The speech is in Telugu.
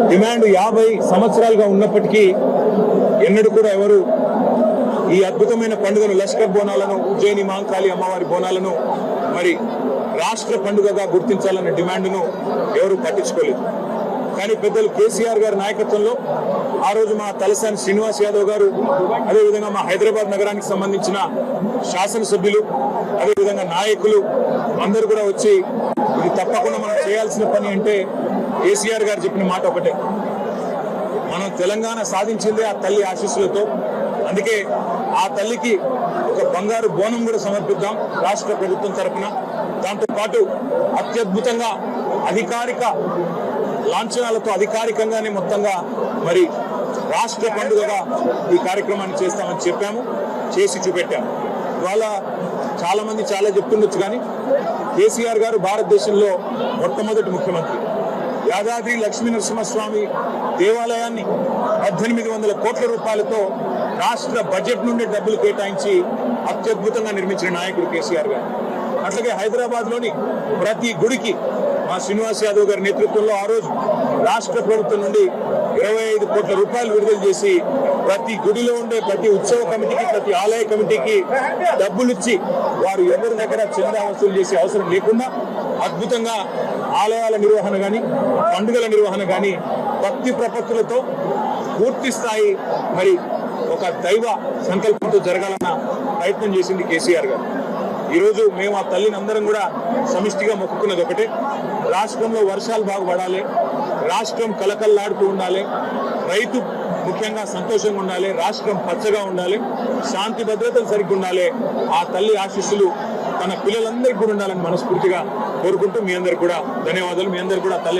డిమాండ్ 50 సంవత్సరాలుగా ఉన్నప్పటికీ ఎన్నడూ కూడా ఎవరు ఈ అద్భుతమైన పండుగను లష్కర్ బోనాలను, ఉజ్జయిని మహంకాళి అమ్మవారి బోనాలను మరి రాష్ట్ర పండుగగా గుర్తించాలన్న డిమాండ్ను ఎవరు పట్టించుకోలేదు. కానీ పెద్దలు కేసీఆర్ గారి నాయకత్వంలో ఆ రోజు మా తలసాని శ్రీనివాస్ యాదవ్ గారు, అదేవిధంగా మా హైదరాబాద్ నగరానికి సంబంధించిన శాసనసభ్యులు, అదేవిధంగా నాయకులు అందరూ కూడా వచ్చి ఇది తప్పకుండా మనం చేయాల్సిన పని అంటే కేసీఆర్ గారు చెప్పిన మాట ఒకటే, మనం తెలంగాణ సాధించిందే ఆ తల్లి ఆశీస్సులతో. అందుకే ఆ తల్లికి ఒక బంగారు బోనం కూడా సమర్పిద్దాం రాష్ట్ర ప్రభుత్వం తరఫున. దాంతో పాటు అత్యద్భుతంగా అధికారిక లాంఛనాలతో అధికారికంగానే మొత్తంగా మరి రాష్ట్ర పండుగగా ఈ కార్యక్రమాన్ని చేస్తామని చెప్పాము, చేసి చూపెట్టాము. ఇవాళ చాలా మంది చాలా చెప్తుండొచ్చు, కానీ కేసీఆర్ గారు భారతదేశంలో మొట్టమొదటి ముఖ్యమంత్రి. యాదాద్రి లక్ష్మీ నరసింహస్వామి దేవాలయాన్ని 1800 కోట్ల రూపాయలతో రాష్ట్ర బడ్జెట్ నుండి డబ్బులు కేటాయించి అత్యద్భుతంగా నిర్మించిన నాయకుడు కేసీఆర్ గారు. అట్లాగే హైదరాబాద్లోని ప్రతి గుడికి మా శ్రీనివాస్ యాదవ్ గారి నేతృత్వంలో ఆ రోజు రాష్ట్ర ప్రభుత్వం నుండి 25 కోట్ల రూపాయలు విడుదల చేసి ప్రతి గుడిలో ఉండే ప్రతి ఉత్సవ కమిటీకి, ప్రతి ఆలయ కమిటీకి డబ్బులు ఇచ్చి వారు ఎవరి దగ్గర చందా వసూలు చేసే అవసరం లేకుండా అద్భుతంగా ఆలయాల నిర్వహణ కానీ, పండుగల నిర్వహణ కానీ భక్తి ప్రపత్తులతో పూర్తి స్థాయి మరి ఒక దైవ సంకల్పంతో జరగాలన్న ప్రయత్నం చేసింది కేసీఆర్ గారు. ఈరోజు మేము ఆ తల్లిని అందరం కూడా సమిష్టిగా మొక్కుకున్నది ఒకటే, రాష్ట్రంలో వర్షాలు బాగా పడాలి, రాష్ట్రం కలకల్లాడుతూ ఉండాలి, రైతు ముఖ్యంగా సంతోషంగా ఉండాలి, రాష్ట్రం పచ్చగా ఉండాలి, శాంతి భద్రతలు సరిగ్గా ఉండాలి. ఆ తల్లి ఆశీస్సులు తన పిల్లలందరికీ కూడా ఉండాలని మనస్ఫూర్తిగా కోరుకుంటూ మీ అందరికి కూడా ధన్యవాదాలు. మీ అందరికి కూడా తల్లి